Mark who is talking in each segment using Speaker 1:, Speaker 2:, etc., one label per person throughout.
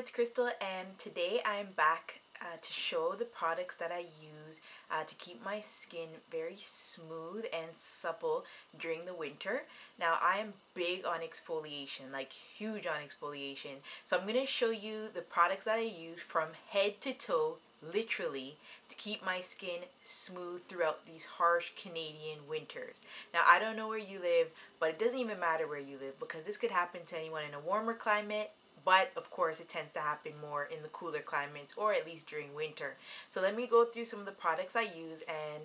Speaker 1: it's Crystal, and today I'm back to show the products that I use to keep my skin very smooth and supple during the winter. Now, I am big on exfoliation, like huge on exfoliation. So I'm going to show you the products that I use from head to toe, literally, to keep my skin smooth throughout these harsh Canadian winters. Now, I don't know where you live, but it doesn't even matter where you live because this could happen to anyone in a warmer climate. But of course, it tends to happen more in the cooler climates, or at least during winter. So let me go through some of the products I use and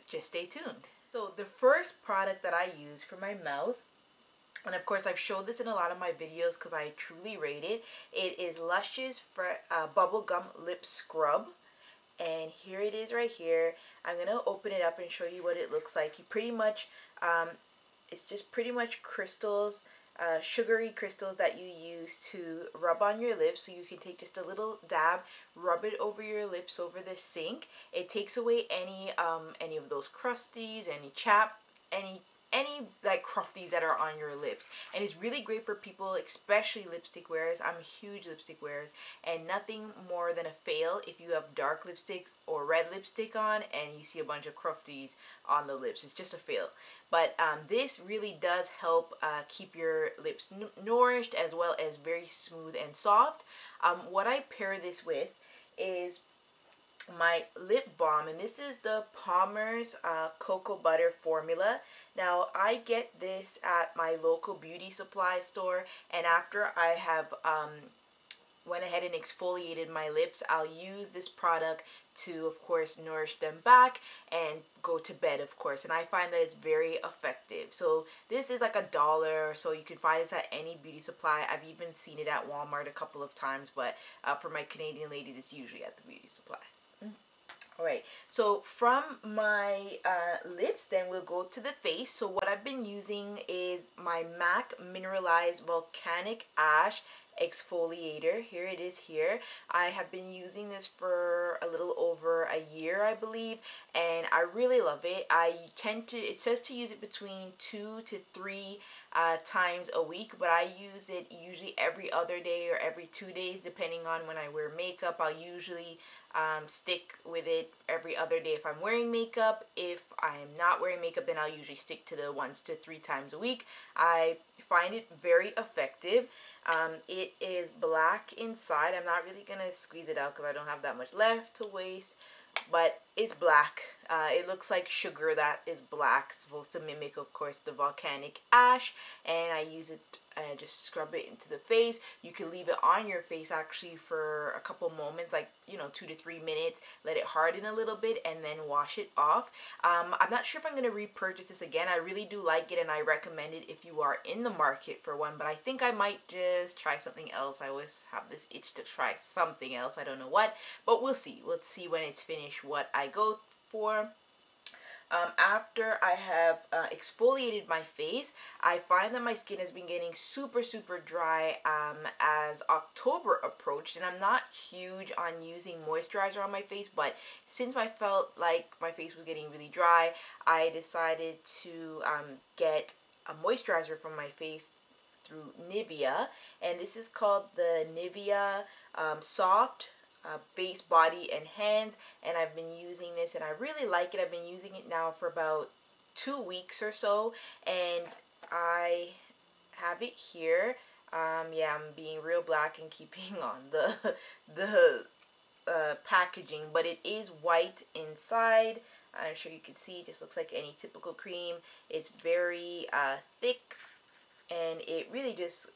Speaker 1: just stay tuned. So the first product that I use for my mouth, and of course I've showed this in a lot of my videos because I truly rate it, it is Lush's Bubblegum Lip Scrub. And here it is right here. I'm going to open it up and show you what it looks like. You pretty much, it's just pretty much crystals, sugary crystals that you use to rub on your lips. So you can take just a little dab, rub it over your lips over the sink. It takes away any of those crusties, any chap, any like crufties that are on your lips. And it's really great for people, especially lipstick wearers. I'm a huge lipstick wearers, and nothing more than a fail if you have dark lipstick or red lipstick on and you see a bunch of crufties on the lips. It's just a fail. But this really does help keep your lips nourished as well as very smooth and soft. What I pair this with is my lip balm, and this is the Palmer's cocoa butter formula. Now I get this at my local beauty supply store, and after I have went ahead and exfoliated my lips, I'll use this product to, of course, nourish them back and go to bed, of course. And I find that it's very effective. So this is like $1 or so. You can find this at any beauty supply. I've even seen it at Walmart a couple of times, but for my Canadian ladies, it's usually at the beauty supply. Alright, so from my lips, then we'll go to the face. So what I've been using is my MAC Mineralize Volcanic Ash Exfoliator. Here it is here. I have been using this for a little over a year, I believe, and I really love it. It says to use it between 2 to 3 times a week, but I use it usually every other day or every 2 days, depending on when I wear makeup. I'll usually stick with it every other day if I'm wearing makeup. If I'm not wearing makeup, then I'll usually stick to the 1 to 3 times a week. I find it very effective. It is black inside. I'm not really gonna squeeze it out because I don't have that much left to waste, but it's black. It looks like sugar that is black, supposed to mimic, of course, the volcanic ash. And I use it, just scrub it into the face. You can leave it on your face actually for a couple moments, like 2 to 3 minutes. Let it harden a little bit and then wash it off. I'm not sure if I'm going to repurchase this again. I really do like it and I recommend it if you are in the market for one, but I think I might just try something else. I always have this itch to try something else. I don't know what, but we'll see. We'll see when it's finished what I go for. After I have exfoliated my face, I find that my skin has been getting super dry as October approached, and I'm not huge on using moisturizer on my face, but since I felt like my face was getting really dry, I decided to get a moisturizer for my face through Nivea, and this is called the Nivea Soft face, body, and hands, and I've been using this and I really like it. I've been using it now for about 2 weeks or so, and I have it here. Yeah, I'm being real black and keeping on the packaging, but it is white inside. I'm sure you can see it just looks like any typical cream. It's very thick, and it really just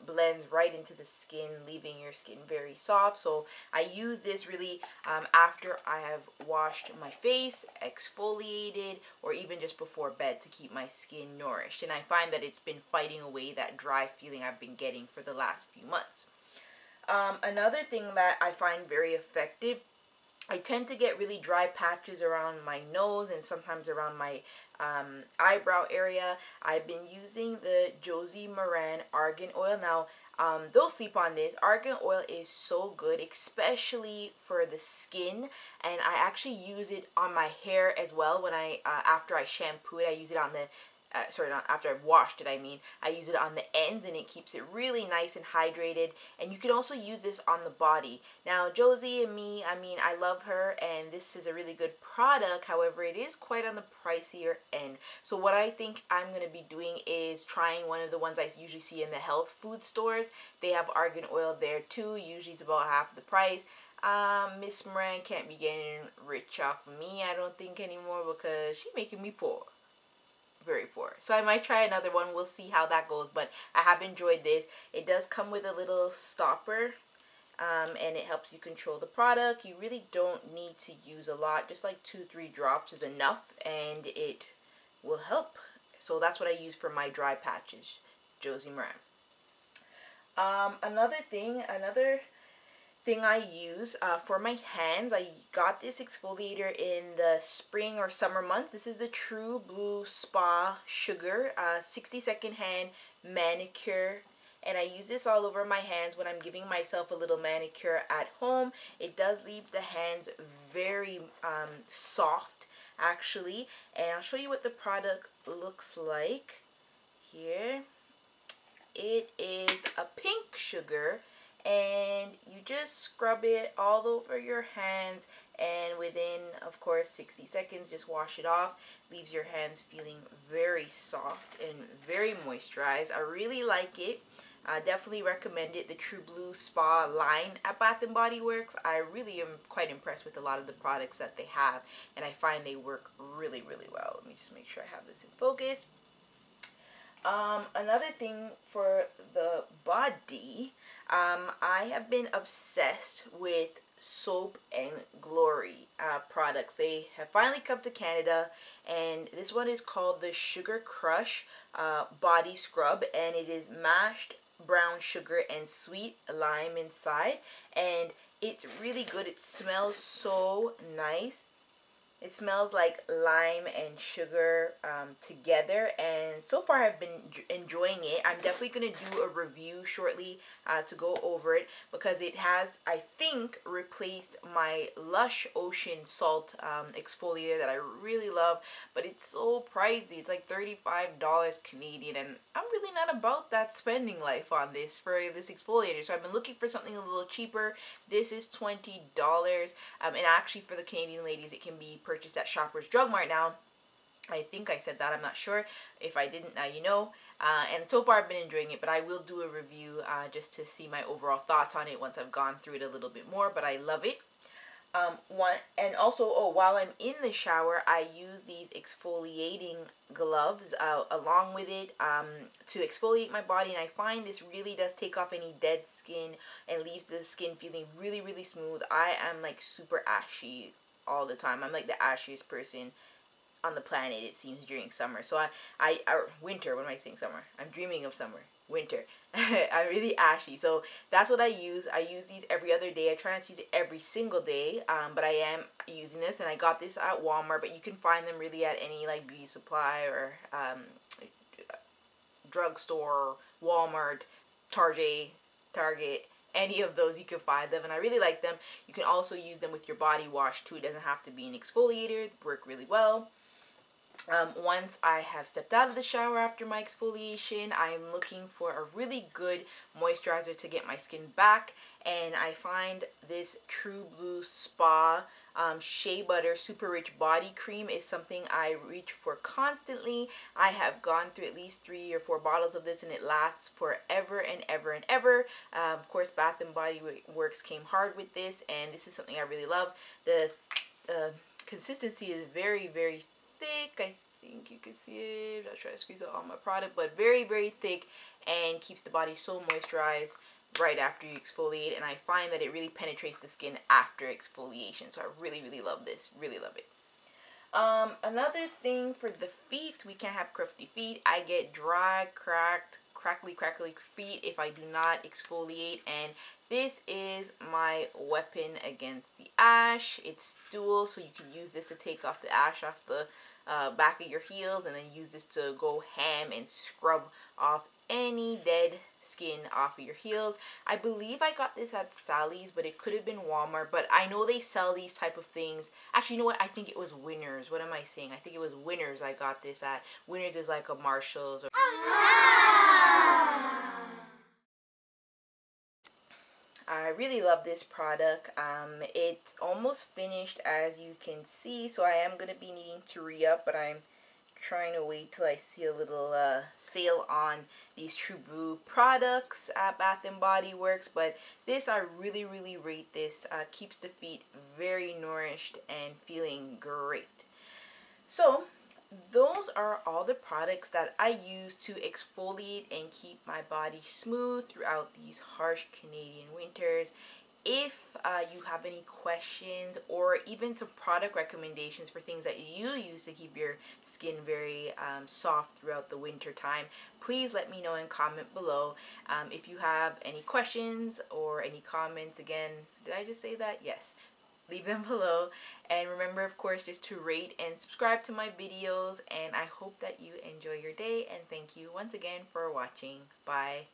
Speaker 1: blends right into the skin, leaving your skin very soft. So I use this really after I have washed my face, exfoliated, or even just before bed to keep my skin nourished. And I find that it's been fighting away that dry feeling I've been getting for the last few months. Another thing that I find very effective, I tend to get really dry patches around my nose and sometimes around my eyebrow area. I've been using the Josie Maran Argan Oil. Now, don't sleep on this. Argan Oil is so good, especially for the skin, and I actually use it on my hair as well. When after I shampoo it, I use it on the sorry, not after I've washed it, I mean. I use it on the ends and it keeps it really nice and hydrated. And you can also use this on the body. Now, Josie and me, I mean, I love her and this is a really good product. However, it is quite on the pricier end. So what I think I'm going to be doing is trying one of the ones I usually see in the health food stores. They have argan oil there too. Usually it's about half the price. Miss Maran can't be getting rich off of me, I don't think, anymore, because she's making me poor. Very poor. So I might try another one. We'll see how that goes, but I have enjoyed this. It does come with a little stopper, and it helps you control the product. You really don't need to use a lot. Just like 2-3 drops is enough, and it will help. So that's what I use for my dry patches. Josie Maran. Another thing I use for my hands, I got this exfoliator in the spring or summer month. This is the True Blue Spa Sugar 60-second hand manicure, and I use this all over my hands when I'm giving myself a little manicure at home. It does leave the hands very soft, actually, and I'll show you what the product looks like here. It is a pink sugar, and you just scrub it all over your hands, and within, of course, 60 seconds, just wash it off. Leaves your hands feeling very soft and very moisturized. I really like it. I definitely recommend it. The True Blue Spa line at Bath & Body Works. I really am quite impressed with a lot of the products that they have, and I find they work really, really well. Let me just make sure I have this in focus. Another thing for the body, I have been obsessed with Soap and Glory products. They have finally come to Canada, and this one is called the Sugar Crush Body Scrub, and it is mashed brown sugar and sweet lime inside, and it's really good. It smells so nice. It smells like lime and sugar together, and so far I've been enjoying it. I'm definitely going to do a review shortly to go over it, because it has, I think, replaced my Lush Ocean Salt exfoliator that I really love, but it's so pricey. It's like $35 Canadian, and I'm really not about that spending life on this for this exfoliator. So I've been looking for something a little cheaper. This is $20, and actually for the Canadian ladies, it can be purchased at Shoppers Drug Mart now. I think I said that. I'm not sure. If I didn't, now you know. And so far I've been enjoying it, but I will do a review just to see my overall thoughts on it once I've gone through it a little bit more, but I love it. And also, while I'm in the shower, I use these exfoliating gloves along with it to exfoliate my body, and I find this really does take off any dead skin and leaves the skin feeling really, really smooth. I am like super ashy all the time. I'm like the ashiest person on the planet, it seems, during summer. So winter, what am I saying, summer? I'm dreaming of summer. Winter. I'm really ashy. So that's what I use. I use these every other day. I try not to use it every single day, but I am using this, and I got this at Walmart, but you can find them really at any like beauty supply or drugstore, Walmart, Target, any of those you can find them, and I really like them. You can also use them with your body wash too. It doesn't have to be an exfoliator. They work really well. Once I have stepped out of the shower after my exfoliation, I'm looking for a really good moisturizer to get my skin back, and I find this True Blue Spa Shea Butter Super Rich Body Cream is something I reach for constantly. I have gone through at least 3 or 4 bottles of this, and it lasts forever and ever and ever. Of course, Bath & Body Works came hard with this, and this is something I really love. The consistency is very, very thick. I think you can see it. I'll try to squeeze out all my product, but very, very thick, and keeps the body so moisturized right after you exfoliate, and I find that it really penetrates the skin after exfoliation. So I really, really love this. Really love it. Another thing for the feet, we can't have crusty feet. I get dry, crackly feet if I do not exfoliate, and this is my weapon against the ash. It's dual, so you can use this to take off the ash off the back of your heels, and then use this to go ham and scrub off any dead skin off of your heels. I believe I got this at Sally's, but it could have been Walmart, but I know they sell these type of things. Actually, you know what? I think it was Winners. What am I saying? I think it was Winners I got this at. Winners is like a Marshall's. Or I really love this product. It's almost finished, as you can see, so I am going to be needing to re-up, but I'm trying to wait till I see a little sale on these True Blue products at Bath and Body Works. But this, I really rate this. Keeps the feet very nourished and feeling great. So those are all the products that I use to exfoliate and keep my body smooth throughout these harsh Canadian winters. If you have any questions or even some product recommendations for things that you use to keep your skin very soft throughout the winter time, please let me know and comment below. If you have any questions or any comments, again, did I just say that? Yes. Leave them below, and remember, of course, just to rate and subscribe to my videos, and I hope that you enjoy your day, and thank you once again for watching. Bye.